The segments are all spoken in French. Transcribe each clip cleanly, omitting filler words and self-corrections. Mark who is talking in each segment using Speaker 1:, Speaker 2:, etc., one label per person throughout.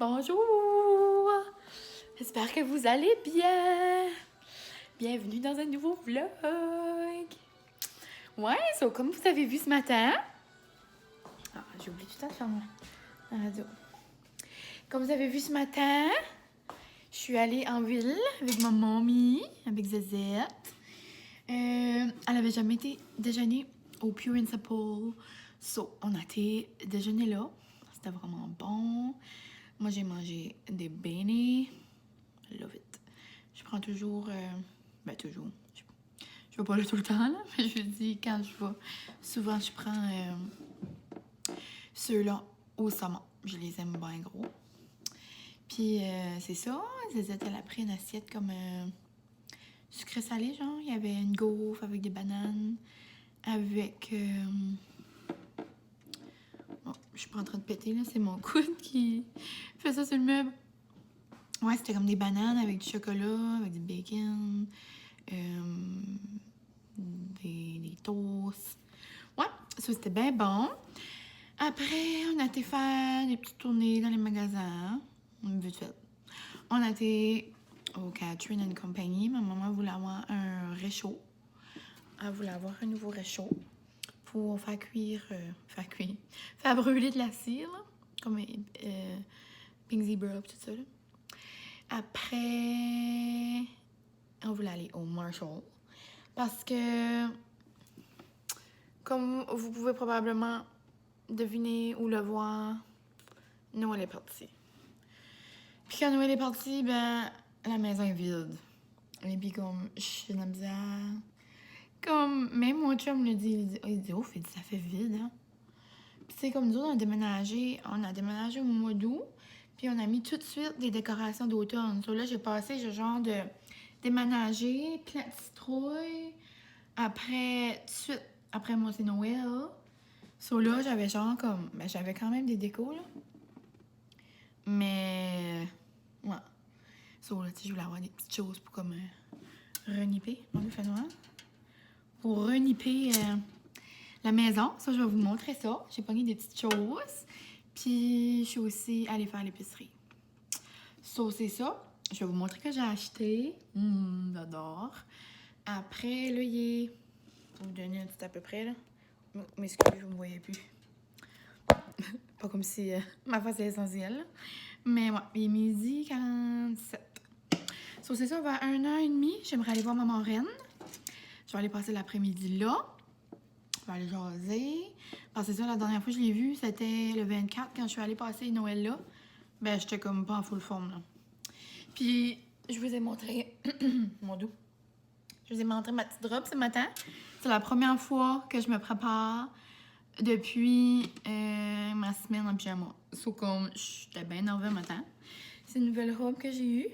Speaker 1: Bonjour! J'espère que vous allez bien! Bienvenue dans un nouveau vlog! Ouais, comme vous avez vu ce matin... Ah, j'ai oublié tout le temps de faire la radio. Comme vous avez vu ce matin, je suis allée en ville avec ma mamie, avec Zezette. Elle avait jamais été déjeuner au Pure and Simple. On a été déjeuner là. C'était vraiment bon. Moi, j'ai mangé des beignets. Love it. Je prends toujours... toujours. Je vais pas là tout le temps, là. Mais je dis, quand je vais... Souvent, je prends ceux-là au saumon. Je les aime bien gros. Puis, c'est ça. Zezette, elle a pris une assiette comme... sucré salé, genre. Il y avait une gaufre avec des bananes. Avec... Bon, je suis pas en train de péter, là. C'est mon coude qui fait ça sur le meuble. Ouais, c'était comme des bananes avec du chocolat, avec du bacon, des toasts. Ouais, ça c'était bien bon. Après, on a été faire des petites tournées dans les magasins. Vite fait. On a été au Catherine and Company. Ma maman voulait avoir un réchaud. Elle voulait avoir un nouveau réchaud pour faire faire brûler de la cire, là, comme Pink Zebra, tout ça, là. Après, on voulait aller au Marshall parce que, comme vous pouvez probablement deviner ou le voir, Noël est parti. Puis quand Noël est parti, ben, la maison est vide. Et puis comme, je suis dans la misère. Comme, même mon chum me dit, oh, ça fait vide, hein. Puis c'est comme nous, on a déménagé au mois d'août. Puis on a mis tout de suite des décorations d'automne. Là, j'ai passé ce genre de déménager, plein de citrouilles. Après, tout de suite, après moi, c'est Noël. Là, j'avais genre comme... Ben, j'avais quand même des décos, là. Mais... Ouais. Là, tu sais, je voulais avoir des petites choses pour comme... reniper. Mon Dieu, fait noir. Pour reniper la maison. Ça, je vais vous montrer ça. J'ai pogné des petites choses. Puis, je suis aussi allée faire l'épicerie. C'est ça. Je vais vous montrer que j'ai acheté. J'adore. Après, là, il est... Pour vous donner un petit à peu près, là. Mais excusez, vous me voyez plus. Pas comme si ma face est essentielle. Mais ouais, il est 12h47. C'est ça, vers 1h30, j'aimerais aller voir maman Reine. Je vais aller passer l'après-midi là. Je vais aller jaser. Parce que c'est ça, la dernière fois que je l'ai vu, c'était le 24, quand je suis allée passer Noël là. Ben, j'étais comme pas en full forme, là. Puis, je vous ai montré... Mon dos. Je vous ai montré ma petite robe ce matin. C'est la première fois que je me prépare depuis ma semaine en pyjama. Comme, j'étais bien nerveuse matin. C'est une nouvelle robe que j'ai eue.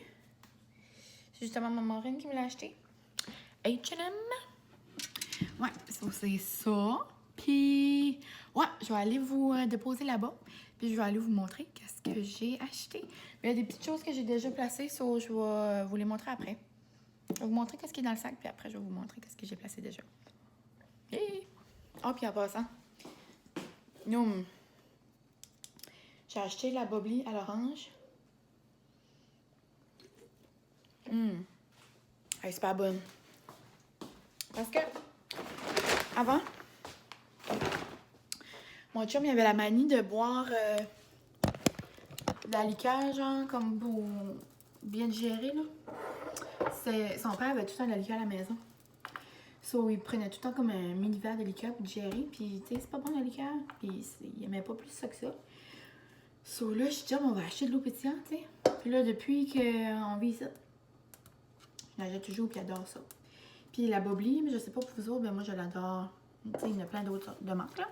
Speaker 1: C'est justement maman Reine qui me l'a achetée. H&M. Ouais, c'est ça. Puis, ouais, je vais aller vous déposer là-bas. Puis, je vais aller vous montrer qu'est-ce que j'ai acheté. Il y a des petites choses que j'ai déjà placées, je vais vous les montrer après. Je vais vous montrer qu'est-ce qui est dans le sac, puis après, je vais vous montrer qu'est-ce que j'ai placé déjà. Hey! Oh, puis en passant, j'ai acheté la Bobli à l'orange. Elle est super bonne. Parce que, avant, mon chum, il avait la manie de boire de la liqueur, genre, comme pour bien digérer, là. Son père avait tout le temps de la liqueur à la maison. Il prenait tout le temps comme un mini verre de liqueur pour digérer. Puis, tu sais, c'est pas bon la liqueur. Puis, il aimait pas plus ça que ça. Là, je dis, on va acheter de l'eau pétillante, tu sais. Puis là, depuis qu'on vit ici, je l'achète toujours, puis j'adore ça. Puis la Bobli, je sais pas pour vous autres, mais moi, je l'adore. Tu sais, il y en a plein d'autres de marques, là.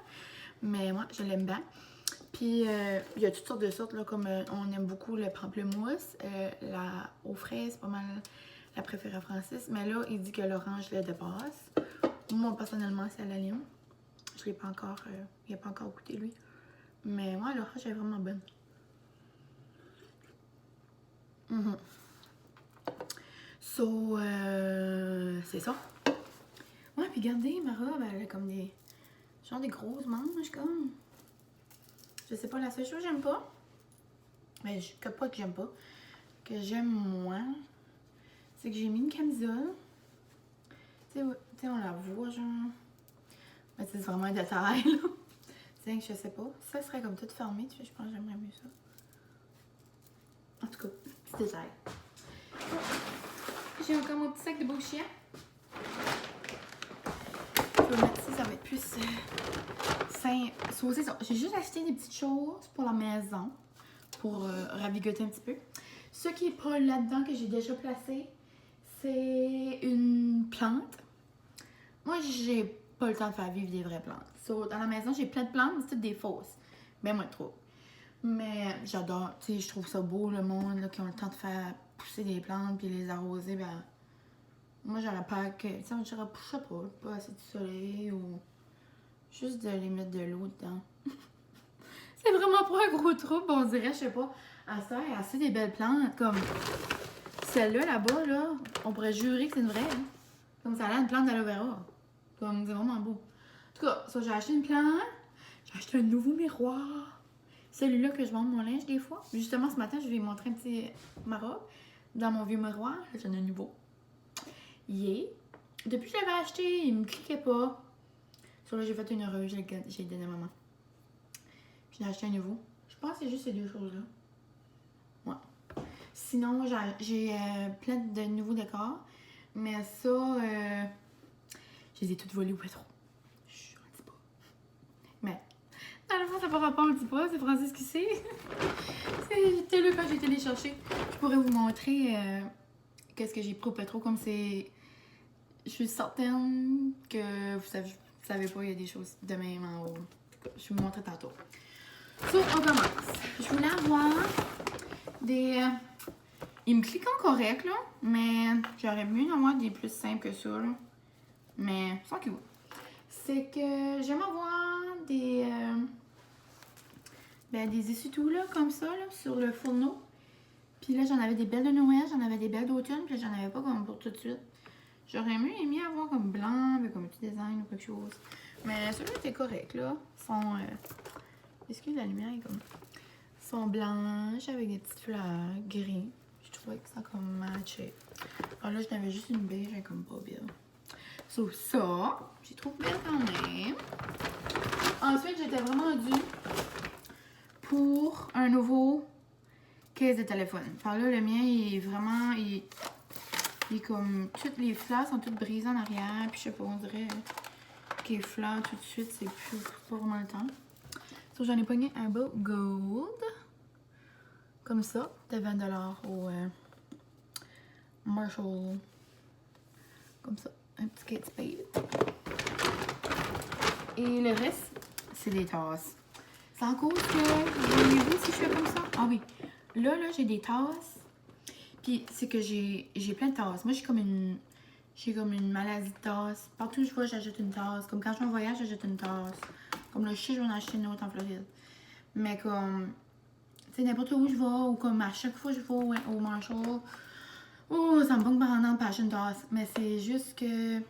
Speaker 1: Mais moi, je l'aime bien. Puis, il y a toutes sortes de sortes, là, comme on aime beaucoup le pamplemousse. Aux fraises, c'est pas mal la préférée à Francis. Mais là, il dit que l'orange le dépasse. Moi, personnellement, c'est à la lime. Je l'ai pas encore... il n'a pas encore goûté, lui. Mais moi, l'orange est vraiment bonne. C'est ça. Ouais, puis regardez, ma robe, elle a comme des... genre des grosses manches, comme... Je sais pas, la seule chose que j'aime pas, Mais pas que j'aime pas. Que j'aime moins. C'est que j'ai mis une camisole. Tu sais, on la voit, genre. Mais c'est vraiment un détail, là. Tu sais, je sais pas. Ça serait comme tout fermé, tu sais, je pense que j'aimerais mieux ça. En tout cas, petit détail. J'ai encore mon petit sac de beau chien. Je vais mettre ça, ça va être plus simple. C'est ça. J'ai juste acheté des petites choses pour la maison. Pour ravigoter un petit peu. Ce qui est pas là-dedans que j'ai déjà placé, c'est une plante. Moi, j'ai pas le temps de faire vivre des vraies plantes. So, dans la maison, j'ai plein de plantes, mais c'est toutes des fausses. Ben, moi, trop. Mais j'adore, tu sais, je trouve ça beau, le monde, là, qui ont le temps de faire pousser des plantes puis les arroser. Ben, moi, j'aurais peur que, tu sais, on dirait, je sais pas assez de soleil ou juste de les mettre de l'eau dedans. C'est vraiment pas un gros trouble, on dirait, je sais pas. À ça, il y a assez des belles plantes, comme celle-là, là-bas, là, on pourrait jurer que c'est une vraie, hein. Comme ça a l'air une plante d'aloe vera. Comme, c'est vraiment beau. En tout cas, ça, j'ai acheté une plante, j'ai acheté un nouveau miroir. Celui-là que je monte mon linge des fois. Justement, ce matin, je vais lui montrer un petit ma robe dans mon vieux miroir. Là, j'en ai un nouveau. Yeah. Depuis que je l'avais acheté, il me cliquait pas. Sur là, j'ai fait une heureuse, j'ai donné à maman. J'ai acheté un nouveau. Je pense que c'est juste ces deux choses-là. Ouais. Sinon, j'ai plein de nouveaux décors. Mais ça, je les ai toutes volées au pétro. Je ne dis pas. Mais, dans le fond, ça n'a pas rapport, on ne dit pas. C'est Francis qui sait. C'était là quand j'ai été les chercher. Je pourrais vous montrer qu'est-ce que j'ai pris au pétro. Comme c'est... Je suis certaine que vous savez pas, il y a des choses de même en haut. Je vais vous montrer tantôt. So, on commence. Je voulais avoir des... il me clique en correct, là, mais j'aurais mieux en avoir des plus simples que ça, là. Mais, sans qu'il vaut. C'est que j'aime avoir des... des essuie-tout, là, comme ça, là, sur le fourneau. Puis là, j'en avais des belles de Noël, j'en avais des belles d'automne, puis là, j'en avais pas comme pour tout de suite. J'aurais mieux aimé avoir comme blanc, avec comme un petit design ou quelque chose. Mais celui-là était correct, là. Ils sont... excusez la lumière, comme... Ils sont blanches avec des petites fleurs gris. Je trouvais que ça comme matchait. Alors là, j'en avais juste une beige, elle est comme pas belle. So, ça, j'ai trouvé belle quand même. Ensuite, j'étais vraiment due pour un nouveau case de téléphone. Par là, le mien, il est vraiment... Il est comme... Toutes les fleurs sont toutes brisées en arrière. Puis je sais pas, on dirait que les fleurs tout de suite, c'est plus pas vraiment le temps. So, j'en ai pogné un beau gold. Comme ça, de 20$ au Marshall. Comme ça, un petit Kate Spade. Et le reste, c'est des tasses. C'est en cause que, voyez-vous si je fais comme ça? Ah oui, là, j'ai des tasses. Puis c'est que j'ai plein de tasses. Moi, j'ai comme une maladie de tasses. Partout où je vais, j'achète une tasse. Comme quand je vais en voyage, j'achète une tasse. Comme là, je sais, je vais en acheter une autre en Floride. Mais comme... tu sais, n'importe où je vais, ou comme à chaque fois que je vais au Marshall, oh, ça me manque par en passion tasse. Mais c'est juste que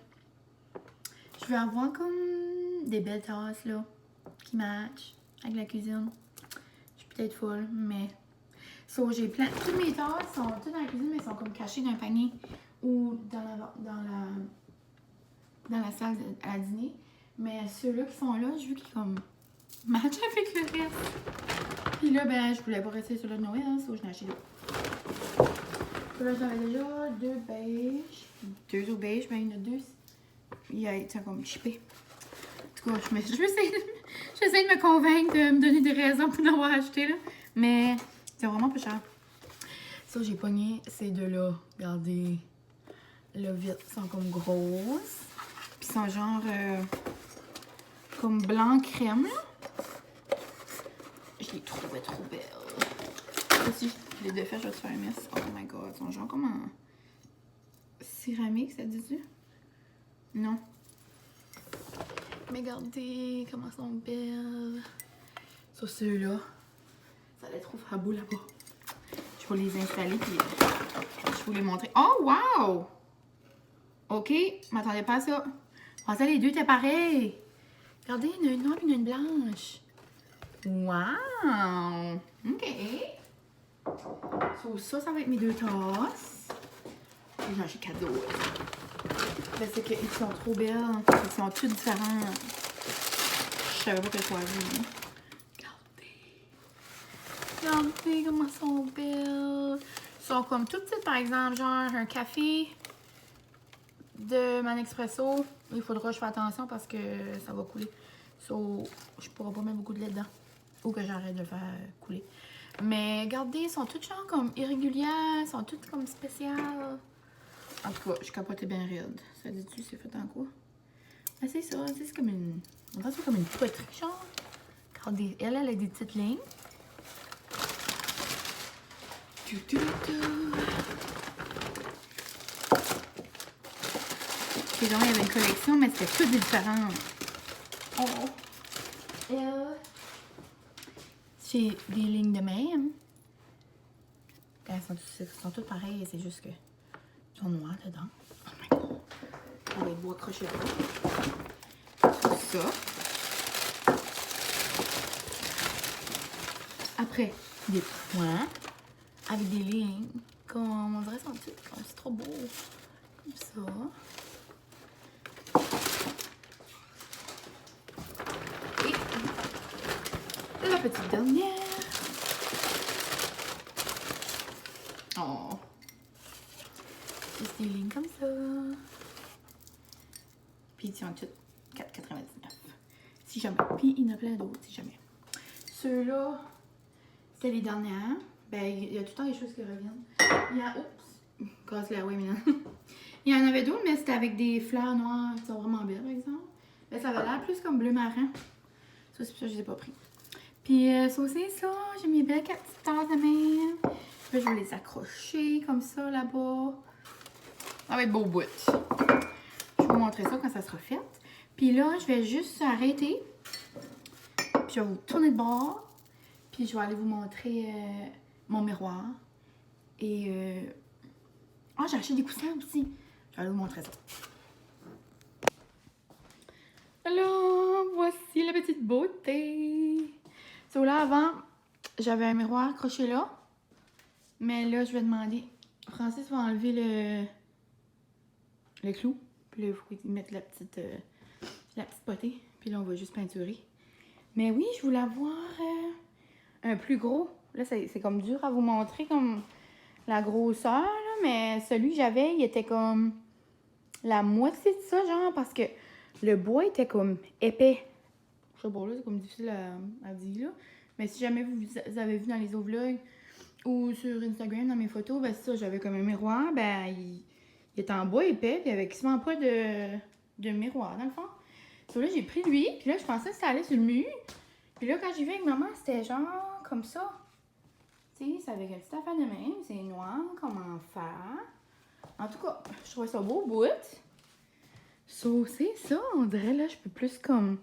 Speaker 1: je veux avoir comme des belles tasses, là, qui matchent avec la cuisine. Je suis peut-être folle, mais... So, j'ai plein... Toutes mes tasses sont toutes dans la cuisine, mais elles sont comme cachées dans un panier ou dans la salle à dîner. Mais ceux-là qui sont là, je veux qu'ils comme matchent avec le reste. Puis là, ben, je voulais pas rester sur le de Noël, hein, so je l'ai acheté là. Là, j'avais déjà deux beiges. Deux autres beiges, mais il y en a deux. Il a été comme chippé. En tout cas, j'essaie de me convaincre de me donner des raisons pour l'avoir acheté, là. Mais c'est vraiment pas cher. Ça, j'ai pogné ces deux-là. Regardez. Là, vite, ils sont comme grosses. Puis ils sont genre comme blanc crème, là. Je les trouvais trop belles. Là, si je les défais, je vais te faire un mess. Oh my god, ils sont genre comme en céramique, ça dit-tu? Non. Mais regardez comment elles sont belles. Sur ceux-là, ça allait trop fabou là-bas. Je vais les installer puis je vais vous les montrer. Oh wow! Ok, je m'attendais pas à ça. Je pensais les deux étaient pareils. Regardez, il y en a une noire et une blanche. Wow! Ok. So, ça va être mes 2 tasses. J'ai acheté cadeau. C'est qu'ils sont trop belles. Ils sont toutes différentes. Je savais pas qu'elles choisir. Regardez comment elles sont belles. Ils sont comme toutes petites, par exemple, genre un café de Man Espresso. Il faudra que je fasse attention parce que ça va couler. So, je pourrai pas mettre beaucoup de lait dedans. Ou que j'arrête de le faire couler. Mais regardez, ils sont toutes genre comme irrégulières. Ils sont toutes comme spéciales. En tout cas, je capotais bien raide. Ça dit-tu, c'est fait en quoi? Ah, c'est ça, c'est comme une... On dirait que c'est comme une poterie, genre. Regardez, elle a des petites lignes. Puis genre, il y avait une collection, mais c'était toutes différentes. Oh! J'ai des lignes de même. Elles sont toutes pareilles, c'est juste que ils sont noirs dedans. Oh my god! On va les bois accrochés là. Tout ça. Après, des points avec des lignes. Comme on dirait son titre, c'est trop beau. Comme ça. Et la petite dernière. Oh. Juste des lignes comme ça. Puis ils sont toutes 4,99. Si jamais. Puis il y en a plein d'autres, si jamais. Ceux-là, c'est les dernières. Ben, il y a tout le temps des choses qui reviennent. Il y a... Oups! Casse la ouais, mais il y en avait d'autres, mais c'était avec des fleurs noires qui sont vraiment belles, par exemple. Ben, ça avait l'air plus comme bleu marin. Ça, c'est pour ça que je les ai pas pris. Puis, ça aussi, ça, j'ai mes belles 4 petites tasses de même. Là, je vais les accrocher comme ça, là-bas. Ça va être beau bout. Je vais vous montrer ça quand ça sera fait. Puis là, je vais juste arrêter. Puis, je vais vous tourner de bord. Puis, je vais aller vous montrer mon miroir. Et... Ah, j'ai acheté des coussins aussi. Je vais aller vous montrer ça. Alors, voici la petite beauté. So là, avant, j'avais un miroir accroché là. Mais là, je vais demander. Francis va enlever le clou. Puis là, il faut qu'il mette la petite potée. Puis là, on va juste peinturer. Mais oui, je voulais avoir un plus gros. Là, c'est comme dur à vous montrer comme la grosseur. Là, mais celui que j'avais, il était comme la moitié de ça, genre, parce que le bois était comme épais. Je sais pas, là, c'est comme difficile à dire, là. Mais si jamais vous avez vu dans les autres vlogs ou sur Instagram, dans mes photos, ben c'est ça, j'avais comme un miroir, ben il était en bois épais, puis il n'y avait quasiment pas de miroir, dans le fond. So, là, j'ai pris lui, puis là, je pensais que ça allait sur le mur. Puis là, quand j'y vais avec maman, c'était genre comme ça. Tu sais, c'est avec une petite affaire de même, c'est noir, comme en fer. En tout cas, je trouvais ça beau bout. So, c'est ça, on dirait, là, je peux plus comme...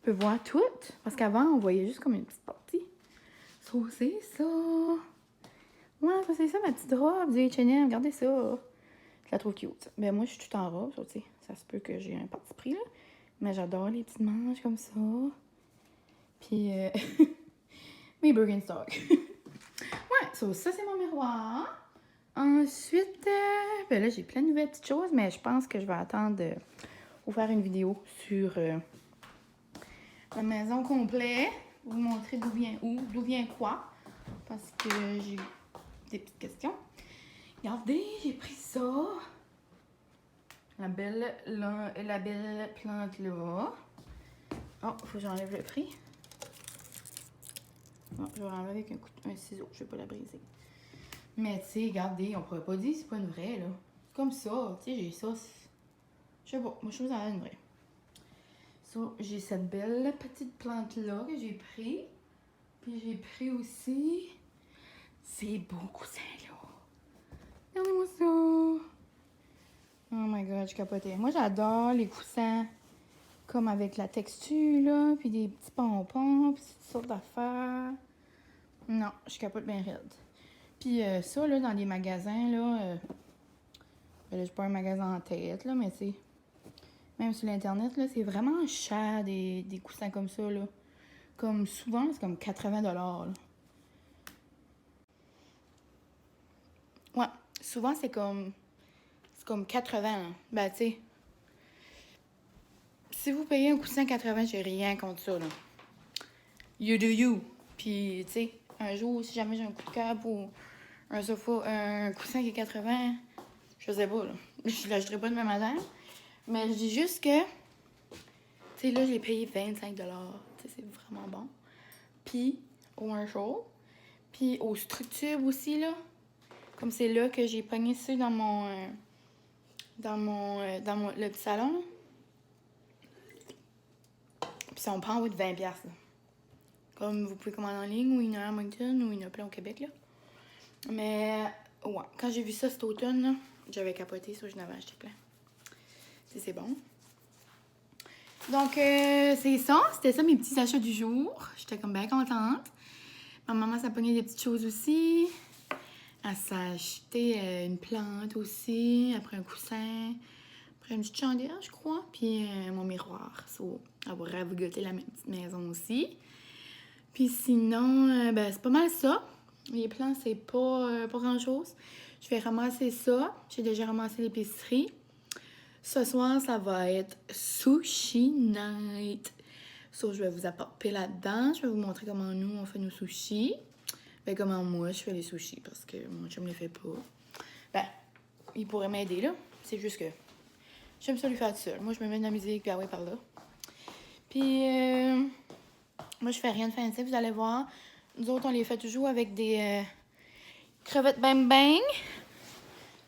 Speaker 1: Je peux voir tout. Parce qu'avant, on voyait juste comme une petite partie. So, c'est ça. Ouais, c'est ça, ma petite robe du H&M. Regardez ça. Je la trouve cute. Ben, moi, je suis tout en robe. Ça, ça se peut que j'ai un parti pris, là. Mais j'adore les petites manches comme ça. Puis, mes Birkenstock. Ouais, so, ça, c'est mon miroir. Ensuite, ben là, j'ai plein de nouvelles petites choses. Mais je pense que je vais attendre de vous faire une vidéo sur... la maison complète, vous montrer d'où vient quoi, parce que j'ai des petites questions. Regardez, j'ai pris ça, la belle plante là. Oh, faut que j'enlève le prix. Bon, je vais l'enlever avec un ciseau, je vais pas la briser. Mais tu sais, regardez, on pourrait pas dire que c'est pas une vraie là. C'est comme ça, tu sais, j'ai ça. Je sais pas, moi je trouve ça une vraie. So, j'ai cette belle petite plante-là que j'ai pris. Puis j'ai pris aussi ces beaux coussins-là. Regardez-moi ça. Oh my god, je capotais. Moi, j'adore les coussins comme avec la texture, là. Puis des petits pompons, puis toutes sortes d'affaires. Non, je capote bien raide. Puis ça, là, dans des magasins, là... ben là, j'ai pas un magasin en tête, là, mais c'est... Même sur l'internet, là, c'est vraiment cher des coussins comme ça, là. Comme souvent, c'est comme 80 $, là. souvent, c'est comme 80, là. Ben, tu sais, si vous payez un coussin 80, j'ai rien contre ça, là. You do you. Puis, tu sais, un jour, si jamais j'ai un coup de cœur pour un sofa, un coussin qui est 80, je sais pas, là. Je l'achèterai pas demain matin. Mais je dis juste que, tu sais, là, j'ai payé 25 $. Tu sais, c'est vraiment bon. Puis, au un jour. Puis, au structure aussi, là. Comme c'est là que j'ai pogné ça dans le petit salon. Puis, ça, on prend en haut de 20$, là. Comme vous pouvez commander en ligne, ou il y en a à Moncton, ou il y en a plein au Québec, là. Mais, ouais, quand j'ai vu ça cet automne, là, j'avais capoté, ça, je n'avais acheté plein. C'est bon. Donc, c'est ça. C'était ça mes petits achats du jour. J'étais comme bien contente. Ma maman s'est pogné des petites choses aussi. Elle s'est acheté une plante aussi, après un coussin, après une petite chandelle, je crois, puis mon miroir. So, elle va ravigoter la petite maison aussi. Puis sinon, ben, c'est pas mal ça. Les plans, c'est pas grand-chose. Je vais ramasser ça. J'ai déjà ramassé l'épicerie. Ce soir, ça va être sushi night. So, je vais vous apporter là-dedans. Je vais vous montrer comment nous, on fait nos sushis. Ben, comment moi, je fais les sushis, parce que mon chum les fait pas. Ben, il pourrait m'aider, là. C'est juste que j'aime ça lui faire tout seul. Moi, je me mets de la musique, puis ah ouais, par là. Puis, moi, je fais rien de fancy, vous allez voir. Nous autres, on les fait toujours avec des crevettes bang bang.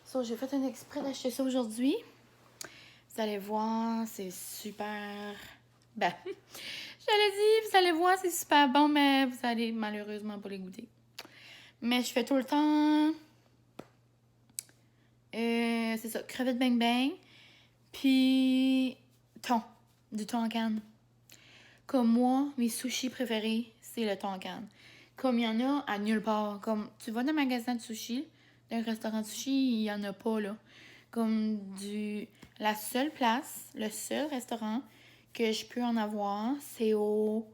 Speaker 1: So, j'ai fait un exprès d'acheter ça aujourd'hui. Vous allez voir, c'est super... Ben, j'allais dire, vous allez voir, c'est super bon, mais vous allez malheureusement pas les goûter. Mais je fais tout le temps... c'est ça, crevettes bang bang. Puis thon, du thon en canne. Comme moi, mes sushis préférés, c'est le thon en canne. Comme il y en a à nulle part. Comme tu vas dans un magasin de sushis, d'un restaurant de sushis, il y en a pas, là. Comme la seule place, le seul restaurant que je peux en avoir, c'est au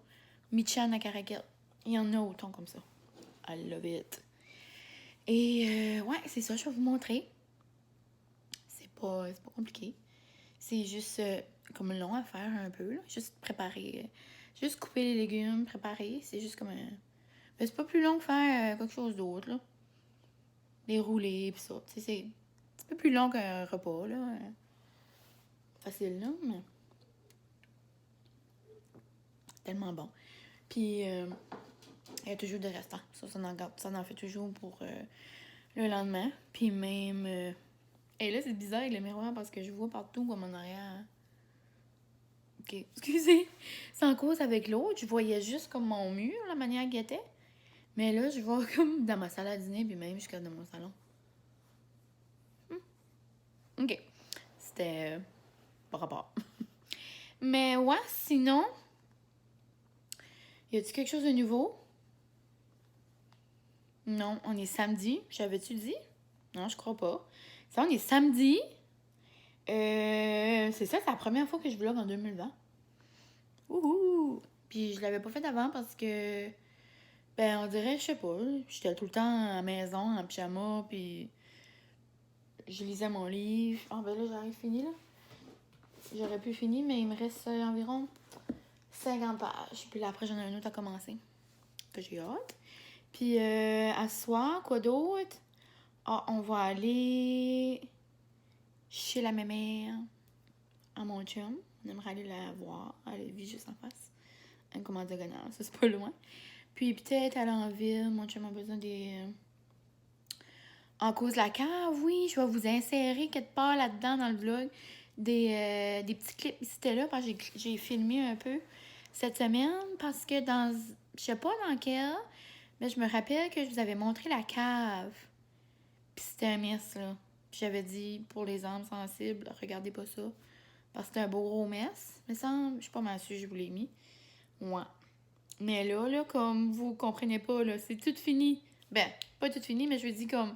Speaker 1: Michan à Caracal. Il y en a autant comme ça. I love it. Et ouais, c'est ça, je vais vous montrer. C'est pas compliqué. C'est juste comme long à faire un peu, là. Juste préparer. Juste couper les légumes, préparer. C'est juste comme un... Mais c'est pas plus long que faire quelque chose d'autre, là. Les rouler, pis ça. Tu sais, c'est un peu plus long qu'un repas, là. Facile, là, mais... Tellement bon. Puis, il y a toujours des restants. Ça en fait toujours pour le lendemain. Puis même... Et là, c'est bizarre avec le miroir parce que je vois partout comme en arrière. Ok, excusez. Sans cause avec l'autre, je voyais juste comme mon mur, la manière qu'il était. Mais là, je vois comme dans ma salle à dîner, puis même jusqu'à dans mon salon. Ok. C'était par rapport. Mais ouais, sinon, y a-t-il quelque chose de nouveau? Non, on est samedi. J'avais-tu dit? Non, je crois pas. Ça, on est samedi. C'est ça, c'est la première fois que je vlog en 2020. Ouhou! Puis je l'avais pas fait avant parce que... Ben, on dirait, je sais pas, j'étais tout le temps à la maison, en pyjama, puis je lisais mon livre. Ah, ben là, j'arrive fini, là. J'aurais pu finir, mais il me reste environ 50 pages. Puis là, après, j'en ai un autre à commencer, que j'ai hâte. Puis, à ce soir, quoi d'autre? Ah, on va aller chez la mémère à mon chum. On aimerait aller la voir. Elle vit juste en face. Un commande diagonale, ça, c'est pas loin. Puis peut-être aller en ville. Mon chum a besoin des... En cause de la cave, oui, je vais vous insérer quelque part là-dedans dans le vlog des petits clips ici et là, parce que j'ai filmé un peu cette semaine, parce que dans... Je sais pas dans quel, mais je me rappelle que je vous avais montré la cave. Puis c'était un mess, là. Puis j'avais dit, pour les âmes sensibles, regardez pas ça, parce que c'était un beau gros mess. Mais ça, je suis pas mal sûre que je vous l'ai mis. Ouais. Mais là, comme vous comprenez pas, là, c'est tout fini. Ben, pas tout fini, mais je veux dire comme...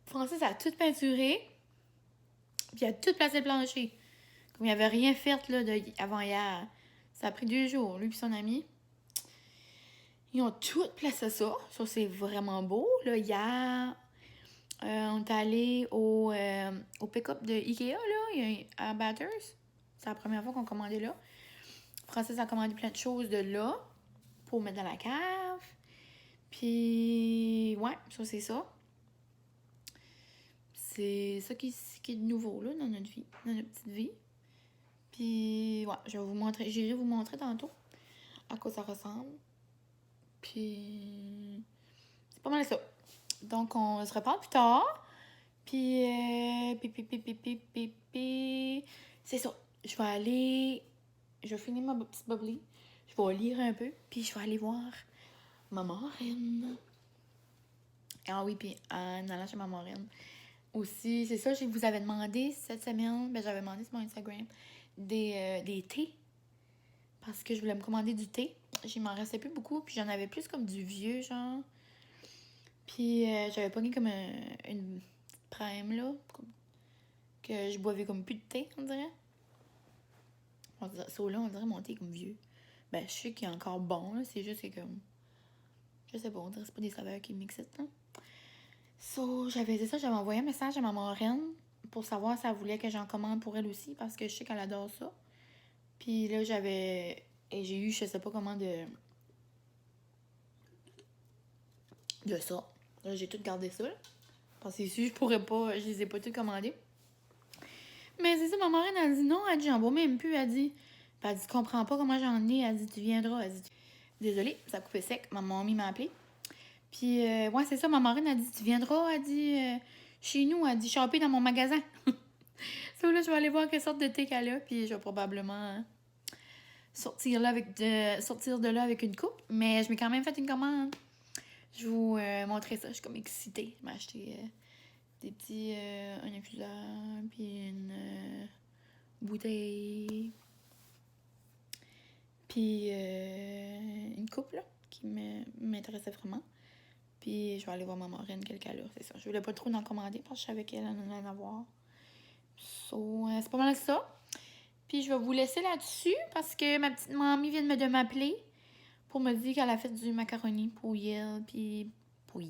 Speaker 1: Francis a tout peinturé, puis il a tout placé le plancher. Comme il avait rien fait, là, avant hier. Ça a pris 2 jours, lui et son ami. Ils ont tout placé ça. Ça, c'est vraiment beau, là. Hier, On est allé au pick-up de Ikea, là, à Bathurst. C'est la première fois qu'on commandait là. Francis a commandé plein de choses de là pour mettre dans la cave. Puis, ouais, ça, c'est ça. C'est ça qui est de nouveau, là, dans notre vie, dans notre petite vie. Puis, ouais, je vais vous montrer, j'irai vous montrer tantôt à quoi ça ressemble. Puis, c'est pas mal ça. Donc, on se reparle plus tard. Puis, c'est ça. Je vais aller, je vais finir ma petite bubbly. Je vais lire un peu, puis je vais aller voir ma marraine. Ah oui, puis en allant chez ma marraine aussi, c'est ça, je vous avais demandé cette semaine, ben j'avais demandé sur mon Instagram, des thés. Parce que je voulais me commander du thé. Il m'en restait plus beaucoup, puis j'en avais plus comme du vieux, genre. Puis j'avais pogné comme une petite prime, là, que je boivais comme plus de thé, on dirait. Ça, là, on dirait mon thé comme vieux. Ben, je sais qu'il est encore bon, là, c'est juste que comme... Je sais pas, on dirait que c'est pas des saveurs qui m'excitent, là. So, j'avais dit ça, j'avais envoyé un message à ma marraine pour savoir si elle voulait que j'en commande pour elle aussi, parce que je sais qu'elle adore ça. Puis là, j'ai eu, je sais pas comment de ça. Là, j'ai tout gardé ça, là. Parce que si je pourrais pas, je les ai pas tout commandés. Mais c'est ça, ma marraine, elle dit non, elle dit j'en bois même plus, elle dit. Puis elle dit, tu comprends pas comment j'en ai, elle dit, tu viendras, elle dit. Désolée, ça a coupé sec, ma mamie m'a appelé. Puis, ouais, c'est ça, ma marraine, elle dit, tu viendras, elle dit, chez nous, elle dit, shopper dans mon magasin. So là, je vais aller voir quelle sorte de thé qu'elle a, puis je vais probablement sortir de là avec une coupe. Mais je m'ai quand même fait une commande. Je vais vous montrer ça, je suis comme excitée. Je m'ai acheté des petits un infuseur, puis une bouteille, puis une coupe, là, qui m'intéressait vraiment. Puis je vais aller voir ma marraine, quelle qu'elle a, c'est ça. Je voulais pas trop en commander parce que je savais qu'elle en allait en avoir. So, c'est pas mal ça. Puis je vais vous laisser là-dessus parce que ma petite mamie vient de m'appeler pour me dire qu'elle a fait du macaroni pour elle, puis pour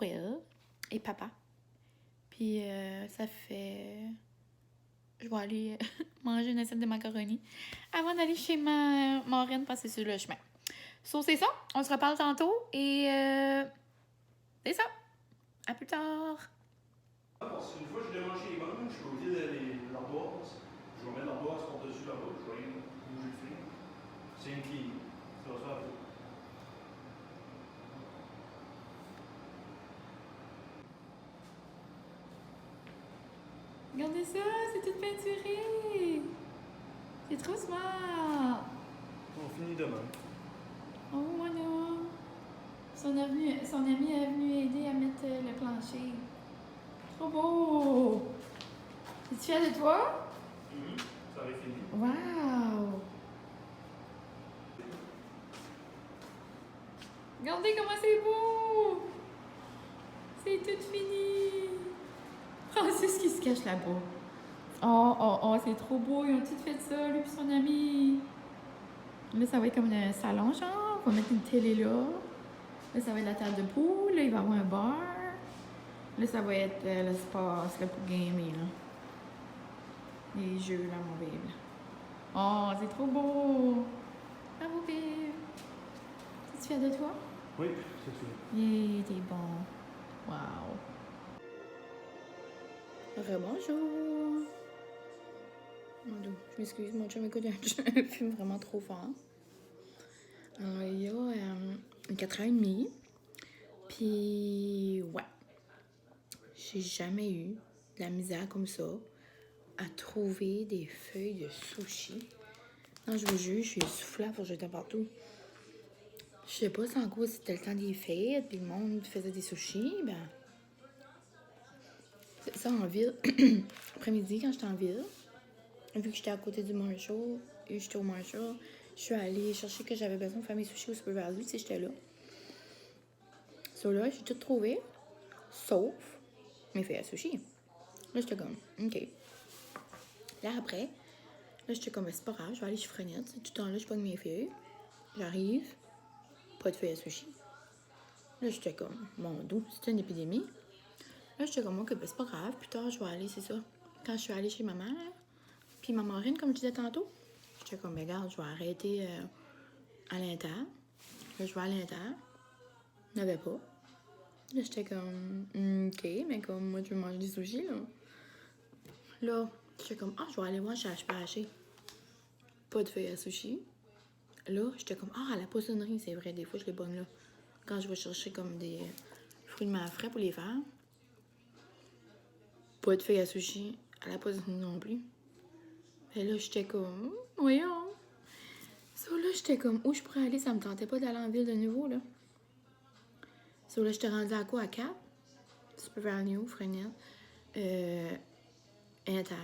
Speaker 1: elle et papa. Puis ça fait... Je vais aller manger une assiette de macaroni avant d'aller chez ma marraine passer sur le chemin. So, c'est ça. On se reparle tantôt et c'est ça. À plus tard.
Speaker 2: Parce qu'une fois, je démangeais les bandes, je suis côté de l'ardoise. Je vais mettre l'ardoise par-dessus là-bas, je vais rien bouger le fil. C'est une qui. Ça va se faire.
Speaker 1: Regardez ça, c'est tout peinturé. C'est trop smart.
Speaker 2: On finit demain.
Speaker 1: Oh, voilà. Son ami est venu aider à mettre le plancher. Trop beau. Es-tu fière de toi?
Speaker 2: Ça avait fini.
Speaker 1: Wow. Regardez comment c'est beau. C'est tout fini. Francis qui se cache là-bas. Oh, c'est trop beau. Ils ont tout fait ça, lui et son ami. Là, ça va être comme un salon, genre. On va mettre une télé là. Là, ça va être la table de poule. Là, il va y avoir un bar. Là, ça va être l'espace là, pour gamer, là. Les jeux, là, mon bébé. Oh, c'est trop beau. Bravo, bébé. Es-tu fière de toi?
Speaker 2: Oui, c'est tout.
Speaker 1: Yeah, t'es bon. Wow. Rebonjour. Mon Dieu, je m'excuse, mon chum écoute un film vraiment trop fort. Alors, il y a 4 ans et demi. Puis, ouais. J'ai jamais eu de la misère comme ça à trouver des feuilles de sushi. Non, je vous jure, je suis soufflée pour jeter partout. Je sais pas si en quoi c'était le temps des fêtes, puis le monde faisait des sushis, ben... C'est ça, en ville. Après-midi, quand j'étais en ville, vu que j'étais à côté du Marshall, et j'étais au Marshall, je suis allée chercher que j'avais besoin de faire mes sushis au Super Value, si j'étais là. So là, j'ai tout trouvé, sauf mes feuilles à sushi. Là, j'étais comme, OK. Là, après, là, j'étais comme, c'est pas grave, je vais aller chez Frenette. Tout le temps là, je pogne mes feuilles. J'arrive, pas de feuilles à sushi. Là, j'étais comme, mon dos, c'était une épidémie. Là, j'étais comme, ok, ben c'est pas grave. Plus tard, je vais aller, c'est ça. Quand je suis allée chez maman, là, puis maman Rine, comme je disais tantôt, j'étais comme, ben regarde, je vais arrêter à l'Inter. Là, je vais à l'Inter. Il n'y en avait pas. Là, j'étais comme, ok, mais comme moi, je veux manger des sushis, là. Là, j'étais comme, ah, je vais aller voir chez HPH. Pas de feuilles à sushi. Là, j'étais comme, ah, à la poissonnerie, c'est vrai, des fois, je les bonne là. Quand je vais chercher comme des fruits de mer frais pour les faire. Pas de feuilles à sushi. À la poissonnerie non plus. Et là, j'étais comme, voyons. So là, j'étais comme, où je pourrais aller? Ça me tentait pas d'aller en ville de nouveau, là. So là, j'étais rendue à quoi? À 4? Super Value, Fresnel. Inter.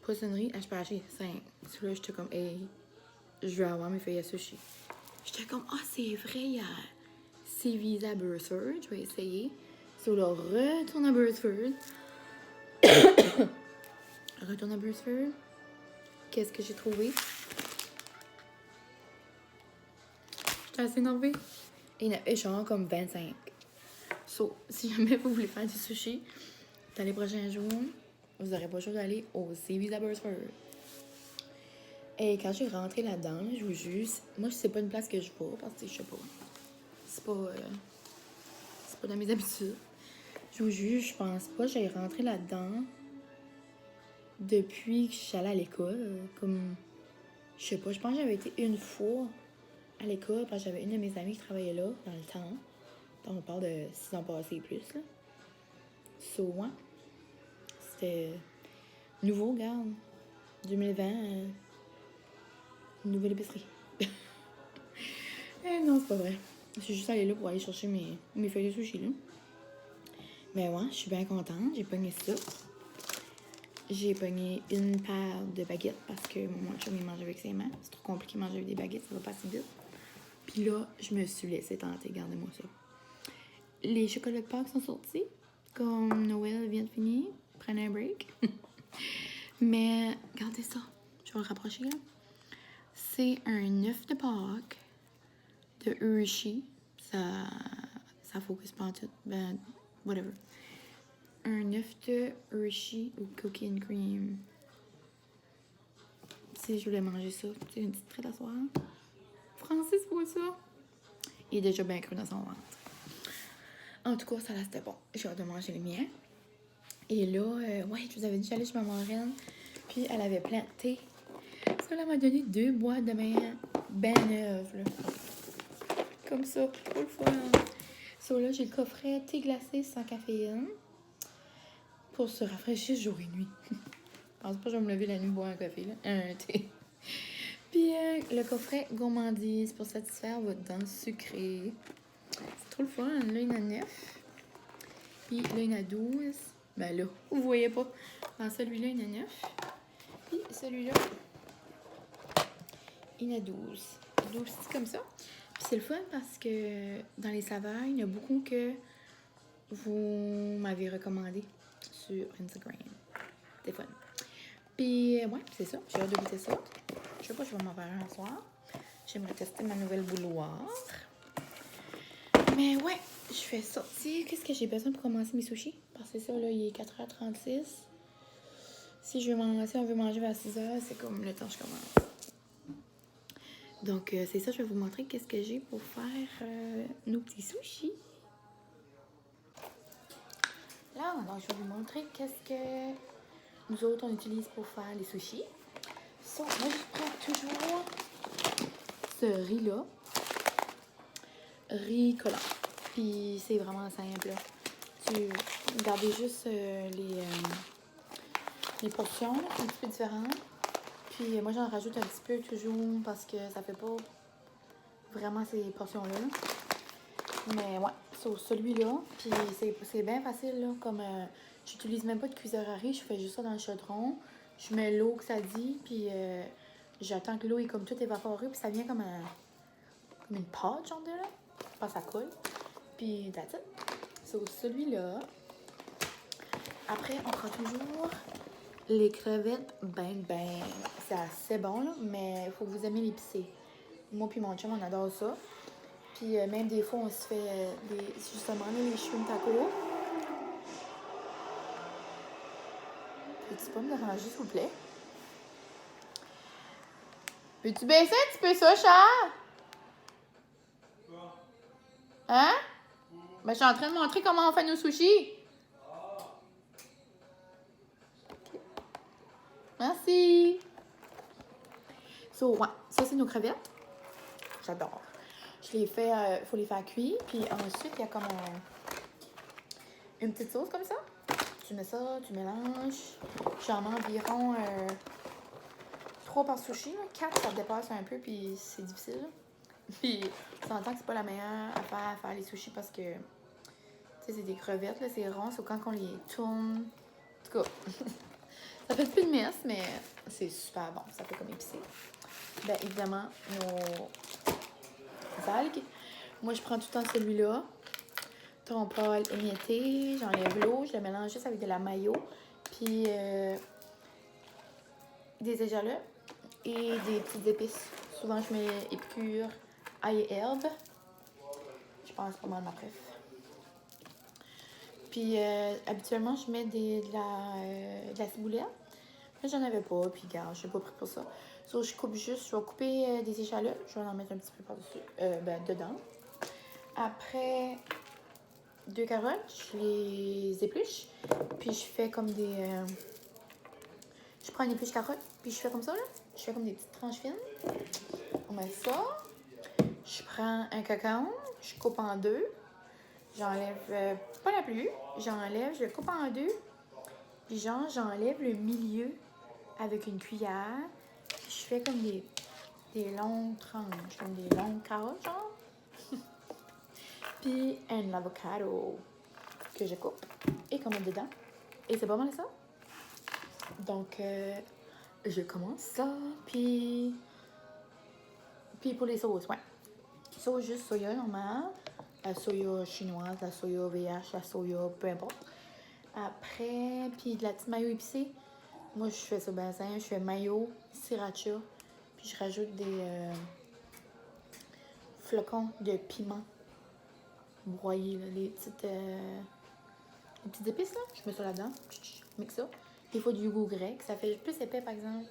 Speaker 1: Poissonnerie, HPH, 5. So là, j'étais comme, hey, je veux avoir mes feuilles à sushi. J'étais comme, ah, c'est vrai, il y a Cvisa à Burford. Je vais essayer. So là, retourne à Burford. Retourne à Burford. Qu'est-ce que j'ai trouvé? J'étais assez énervée. Et il y en avait genre comme 25. So, si jamais vous voulez faire du sushi, dans les prochains jours, vous n'aurez pas le choix d'aller au Cvisa Burford. Et quand j'ai rentré là-dedans, je vous jure, moi, c'est pas une place que je vais parce que je sais pas. C'est pas dans mes habitudes. Je vous jure, je pense pas que j'ai rentré là-dedans depuis que je suis allée à l'école. Comme, je sais pas, je pense que j'avais été une fois à l'école parce que j'avais une de mes amies qui travaillait là dans le temps. Donc, on parle de 6 ans passés et plus, là. So, ouais. C'était nouveau, regarde. 2020, nouvelle épicerie. Non, c'est pas vrai. Je suis juste allée là pour aller chercher mes feuilles de sushi, là. Mais ouais, je suis bien contente. J'ai pogné ça. J'ai pogné une paire de baguettes parce que mon chum, il mange avec ses mains. C'est trop compliqué de manger avec des baguettes, ça va pas si vite. Puis là, je me suis laissée tenter. Regardez-moi ça. Les chocolats de Pâques sont sortis. Comme Noël vient de finir. Prenez un break. Mais regardez ça. Je vais le rapprocher, là. C'est un œuf de Pâques de Hershey. Ça focus pas en tout. Ben, whatever. Un œuf de Hershey ou cookie and cream. Si je voulais manger ça, c'est une petite traite à soir. Francis voit ça. Il est déjà bien cru dans son ventre. En tout cas, ça là, c'était bon. J'ai hâte de manger les miens. Et là, ouais, je vous avais dit, j'allais chez ma marraine. Puis elle avait plein de thé. Ça, elle m'a donné 2 boîtes de main ben neuves, là. Comme ça, trop le fun. So là, j'ai le coffret thé glacé sans caféine. Pour se rafraîchir jour et nuit. Je pense pas que je vais me lever la nuit boire un café, là. Un thé. Puis le coffret gourmandise pour satisfaire votre dent sucrée. C'est trop le fun. Là, il y en a 9. Puis là, il y en a 12. Ben là, vous voyez pas. Dans celui-là, il y en a 9. Puis celui-là, il y en a 12. 12 petits comme ça. Puis c'est le fun parce que dans les saveurs, il y en a beaucoup que vous m'avez recommandé sur Instagram. C'est fun. Puis ouais, c'est ça. J'ai hâte de goûter ça. Je sais pas, je vais m'en faire un soir. J'aimerais tester ma nouvelle bouilloire. Mais ouais, je fais ça. Qu'est-ce que j'ai besoin pour commencer mes sushis? Parce que ça, là, il est 4h36. Si on veut manger vers 6h, c'est comme le temps que je commence. Donc, c'est ça, je vais vous montrer qu'est-ce que j'ai pour faire nos petits sushis. Là, donc, je vais vous montrer qu'est-ce que nous autres, on utilise pour faire les sushis. So, moi, je prends toujours ce riz-là. Riz collant. Puis, c'est vraiment simple, là. Tu gardez juste les portions, là, un petit peu différentes. Puis, moi, j'en rajoute un petit peu toujours parce que ça fait pas vraiment ces portions-là. Mais ouais, sur celui-là, puis c'est bien facile, là, comme j'utilise même pas de cuiseur à riz, je fais juste ça dans le chaudron, je mets l'eau que ça dit, puis j'attends que l'eau est comme tout évaporée, puis ça vient comme une pâte, genre de là, pas ça coule, puis that's it. Sur celui-là, après, on prend toujours les crevettes, ben, c'est assez bon, là, mais il faut que vous aimiez l'épicé. Moi puis mon chum, on adore ça. Puis même des fois, on se fait justement là, les shrimp tacos. Peux-tu pas me déranger, s'il vous plaît? Peux-tu baisser un petit peu ça, Charles? Hein? Ben, je suis en train de montrer comment on fait nos sushis. Okay. Merci. So, ouais, ça, c'est nos crevettes. J'adore. Je les fais, faut les faire cuire. Puis ensuite, il y a comme une petite sauce comme ça. Tu mets ça, tu mélanges. J'en mets environ 3 par sushi. 4, ça dépasse un peu, puis c'est difficile. Puis, tu entends que c'est pas la meilleure affaire à faire les sushis parce que, tu sais, c'est des crevettes, là, c'est rond. C'est quand on les tourne. En tout cas, ça fait plus de messe, mais c'est super bon. Ça fait comme épicé. Bien, évidemment, nos algues. Moi, je prends tout le temps celui-là. Trompole émietté. J'enlève l'eau. Je le mélange juste avec de la mayo. Puis, des échalotes et des petites épices. Souvent, je mets épicure, ail et herbe. Je pense pas mal ma préf. Puis, habituellement, je mets de la ciboulette. Là, j'en avais pas, puis regarde, je n'ai pas pris pour ça. So, je vais couper des échalotes. Je vais en mettre un petit peu par-dessus, dedans. Après, 2 carottes, je les épluche. Puis, je fais comme des... je prends une épluche carotte, puis je fais comme ça, là. Je fais comme des petites tranches fines. On met ça. Je prends un cacao, je coupe en 2. J'enlève pas la pluie, je le coupe en 2. Puis genre, j'enlève le milieu avec une cuillère. Puis je fais comme des longues tranches, comme des longues carottes, genre. Puis un avocado que je coupe et qu'on met dedans. Et c'est pas mal ça. Donc, je commence ça. Puis pour les sauces, ouais. Sauce juste soya normale. La soya chinoise, la soya VH, la soya, peu importe. Après, puis de la petite mayo épicée. Moi, je fais ça bien simple. Je fais mayo, sriracha, puis je rajoute des flocons de piment broyés, là, les petites épices, là. Je mets ça là-dedans, je mixe ça. Des fois, du yogourt grec, ça fait plus épais, par exemple.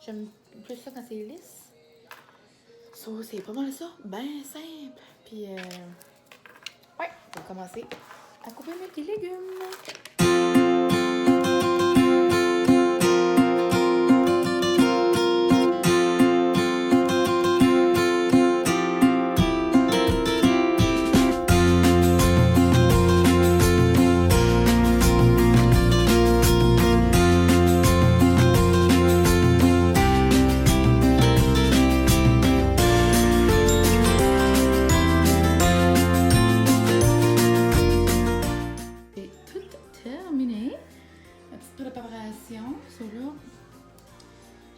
Speaker 1: J'aime plus ça quand c'est lisse. Ça, c'est pas mal ça, bien simple. Puis, ouais, on va commencer à couper mes petits légumes.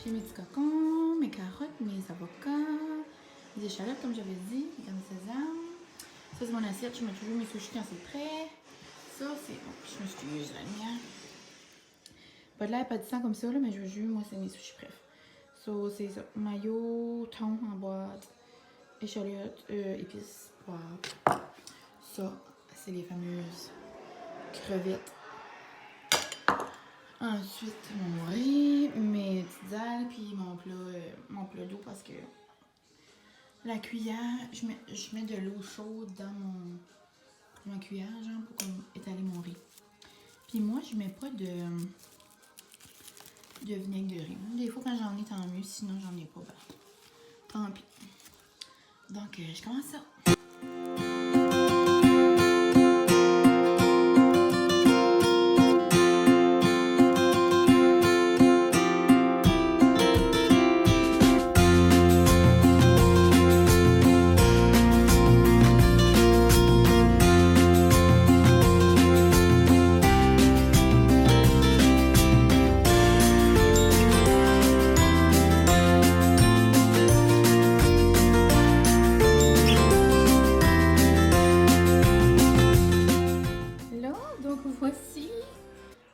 Speaker 1: J'ai mis du cocon, mes carottes, mes avocats, des échalotes comme j'avais dit, graines de sésame. Ça c'est mon assiette, je mets toujours mes sushis quand c'est prêt. Ça c'est... Bon, je m'excuse, la lumière. Pas de l'air pas de sang comme ça, là, mais je vous jure, moi c'est mes sushis préf. Ça c'est ça, mayo, thon en boîte, échalotes, épices, poivre. Ça, c'est les fameuses crevettes. Ensuite, mon riz, mes petites algues, puis mon plat d'eau parce que la cuillère, je mets de l'eau chaude dans ma cuillère, genre, pour comme étaler mon riz. Puis moi, je mets pas de vinaigre de riz. Des fois, quand j'en ai, tant mieux. Sinon, j'en ai pas. Ben, tant pis. Donc, je commence ça.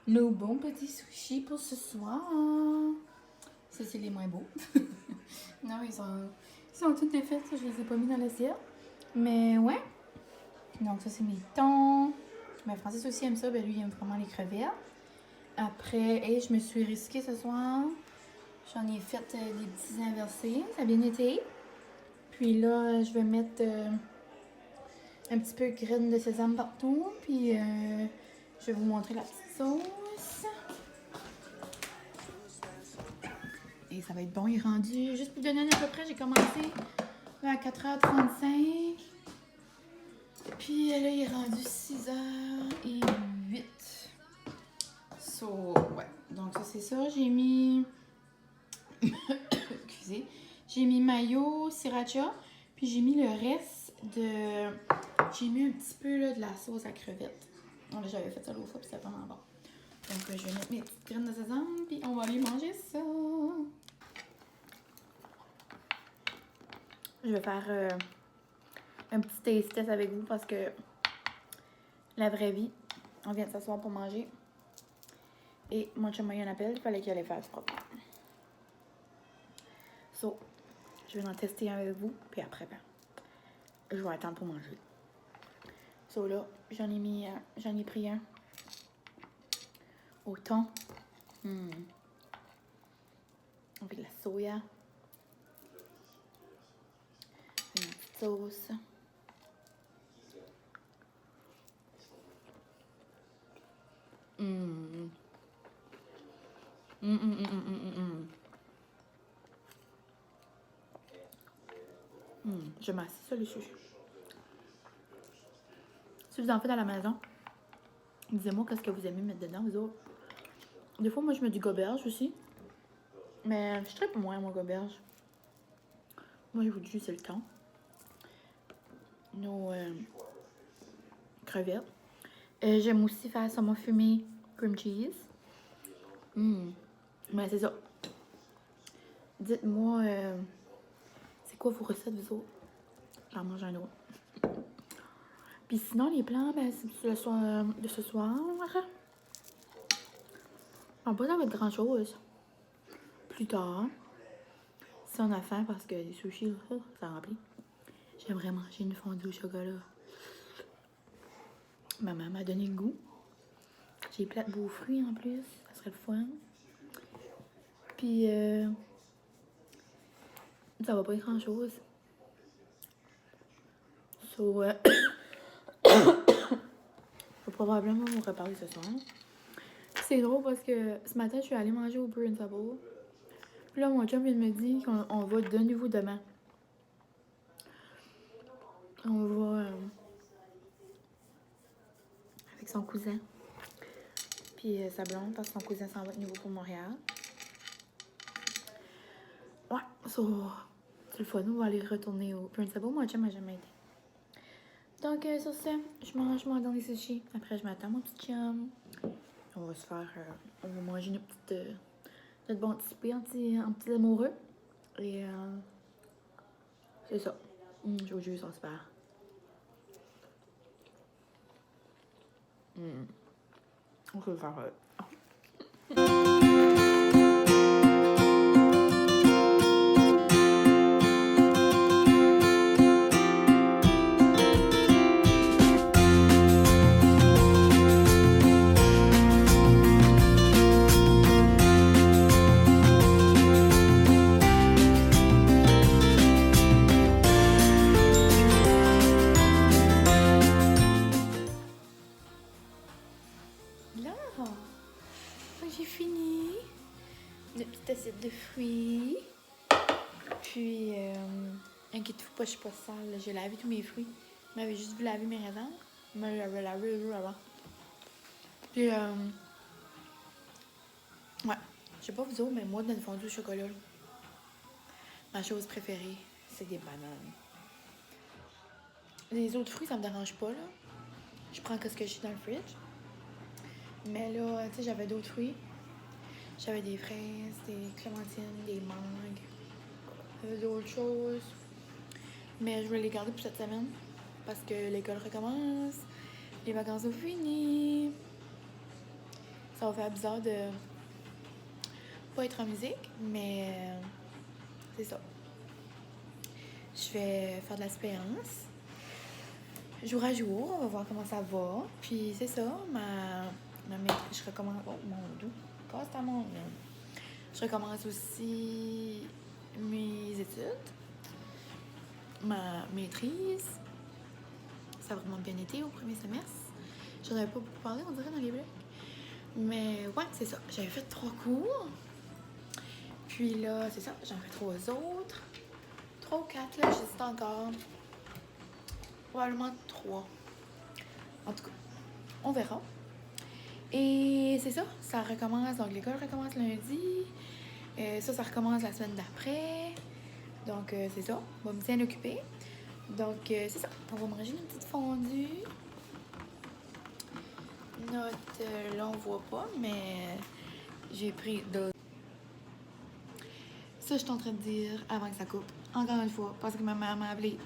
Speaker 1: Nos bons petits sushis pour ce soir. Ça, c'est les moins beaux. Non, ils sont tous défaits. Je les ai pas mis dans l'assiette. Mais ouais. Donc, ça, c'est mes thons. Mais Francis aussi aime ça. Ben, lui, il aime vraiment les crevettes. Après, et je me suis risquée ce soir. J'en ai fait des petits inversés. Ça a bien été. Puis là, je vais mettre un petit peu de graines de sésame partout. Puis je vais vous montrer la petite sauce. Et ça va être bon. Il est rendu, juste pour vous donner à peu près, j'ai commencé à 4h35. Puis là, il est rendu 6h08. So, ouais. Donc ça, c'est ça. J'ai mis... Excusez. J'ai mis mayo, sriracha. Puis j'ai mis le reste de... J'ai mis un petit peu là, de la sauce à crevettes. Donc là, j'avais fait ça l'autre fois, puis c'était vraiment bon. Donc je vais mettre mes petites graines de sésame, puis on va aller manger ça. Je vais faire un petit taste test avec vous parce que la vraie vie, on vient de s'asseoir pour manger. Et mon chum m'a eu un appel, il fallait qu'il allait faire du propre. So, je vais en tester un avec vous, puis après, ben, je vais attendre pour manger. So là, j'en ai pris un au thon. Avec la soya. Une petite sauce. Je m'assieds sur le sushi. Si vous en faites à la maison, dites-moi qu'est-ce que vous aimez mettre dedans, vous autres. Des fois, moi, je mets du goberge aussi. Mais je tripe moins, mon goberge. Moi, je vous dis, c'est le thon. Nos crevettes. J'aime aussi faire saumon fumé cream cheese. Mais c'est ça. Dites-moi, c'est quoi vos recettes, vous autres? J'en mange un autre. Puis sinon, les plans, ben, c'est de ce soir. On va pas avoir grand-chose. Plus tard. Si on a faim, parce que les sushis, ça remplit. J'aimerais manger une fondue au chocolat. Maman m'a donné le goût. J'ai plein de beaux fruits en plus. Ça serait le fun. Puis, ça va pas être grand-chose. So, faut probablement vous reparler ce soir. C'est drôle parce que ce matin, je suis allée manger au Burn Table. Puis là, mon chum vient de me dire qu'on va de nouveau demain. On va avec son cousin. Puis sa blonde, parce que son cousin s'en va de nouveau pour Montréal. Ouais, so, c'est le fun. On va aller retourner au Burn Table. Mon chum n'a jamais été. Donc, sur ce, je mange dans les sushis. Après, je m'attends mon petit chum. On va se faire... on va manger notre bon petit souper en petit amoureux. Et c'est ça. Je vous jure, ça se part. On peut le faire... J'ai fini. Une petite assiette de fruits. Puis, inquiétez-vous pas, je suis pas sale. J'ai lavé tous mes fruits. Je m'avais juste vu laver mes raisins. Je m'avais lavé les jours avant. Puis, ouais. Je sais pas vous autres, mais moi, dans le fondue au chocolat, ma chose préférée, c'est des bananes. Les autres fruits, ça me dérange pas, là. Je prends ce que j'ai dans le fridge. Mais là, tu sais, j'avais d'autres fruits. J'avais des fraises, des clémentines, des mangues. J'avais d'autres choses. Mais je voulais les garder pour cette semaine. Parce que l'école recommence. Les vacances sont finies. Ça va faire bizarre de pas être en musique, mais c'est ça. Je vais faire de l'expérience. Jour à jour, on va voir comment ça va. Puis c'est ça, je recommence... Oh, mon dos. Casse ta montre. Je recommence aussi mes études. Ma maîtrise. Ça a vraiment bien été au premier semestre. J'en avais pas beaucoup parlé, on dirait, dans les blogs. Mais ouais, c'est ça. J'avais fait 3 cours. Puis là, c'est ça. J'en fais 3 autres. 3 ou 4, là, j'hésite encore. Probablement 3. En tout cas, on verra. Et c'est ça. Ça recommence. Donc, l'école recommence lundi. Ça recommence la semaine d'après. Donc, c'est ça. On va me bien occuper. Donc, c'est ça. On va manger une petite fondue. Là, on voit pas, mais j'ai pris d'autres. Ça, je suis en train de dire avant que ça coupe. Encore une fois, parce que ma mère m'a appelé.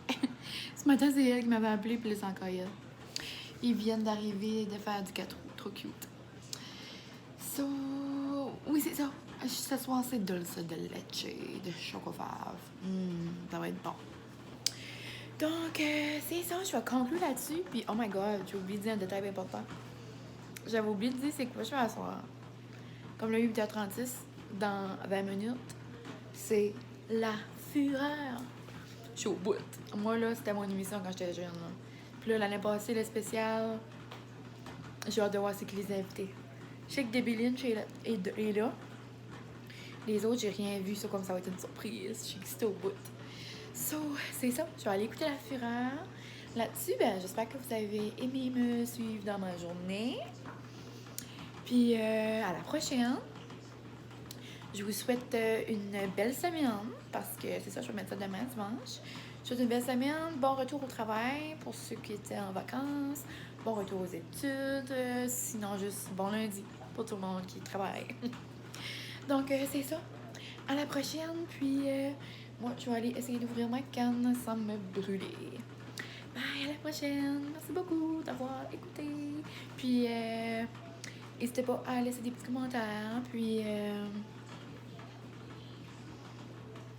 Speaker 1: Ce matin, c'est elle qui m'avait appelé, puis là, c'est encore elle. Ils viennent d'arriver de faire du 4 roues. Trop cute. So, oui, c'est ça. Ce soir, c'est dulce de leche, de chocofave. Ça va être bon. Donc, c'est ça. Je vais conclure là-dessus. Puis, oh my god, j'ai oublié de dire un détail important. J'avais oublié de dire c'est quoi je fais à soir. Comme le 8h36, dans 20 minutes, c'est la fureur. Je suis au bout. Moi, là, c'était mon émission quand j'étais jeune. Là. Puis là, l'année passée, le spécial, j'ai hâte de voir c'est qui les invités. Je sais que Debbie Lynch est là. Les autres, j'ai rien vu. Ça, comme ça va être une surprise. Je suis excitée au bout. So, c'est ça. Je vais aller écouter la fureur. Là-dessus, ben, j'espère que vous avez aimé me suivre dans ma journée. Puis, à la prochaine. Je vous souhaite une belle semaine, parce que c'est ça, je vais mettre ça demain, dimanche. Je vous souhaite une belle semaine, bon retour au travail pour ceux qui étaient en vacances, bon retour aux études, sinon juste bon lundi pour tout le monde qui travaille. Donc, c'est ça. À la prochaine, puis moi, je vais aller essayer d'ouvrir ma canne sans me brûler. Bye, à la prochaine. Merci beaucoup d'avoir écouté. Puis, n'hésitez pas à laisser des petits commentaires, puis...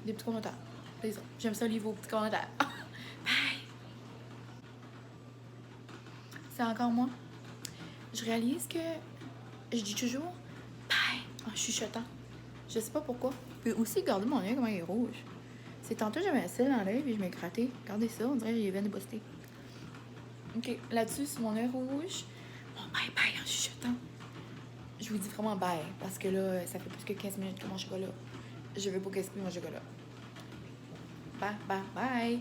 Speaker 1: des petits commentaires. C'est ça. J'aime ça lire vos petits commentaires. Bye! C'est encore moi. Je réalise que je dis toujours bye en chuchotant. Je sais pas pourquoi. Puis aussi, regardez mon œil comment il est rouge. C'est tantôt j'avais un cil dans l'œil et je m'ai gratté. Regardez ça, on dirait que j'ai les veines bostées. Ok, là-dessus, c'est mon œil rouge. Bon, bye bye en chuchotant. Je vous dis vraiment bye parce que là, ça fait plus que 15 minutes que mon chocolat. Je veux pas gaspiller mon chocolat. Bye, bye, bye.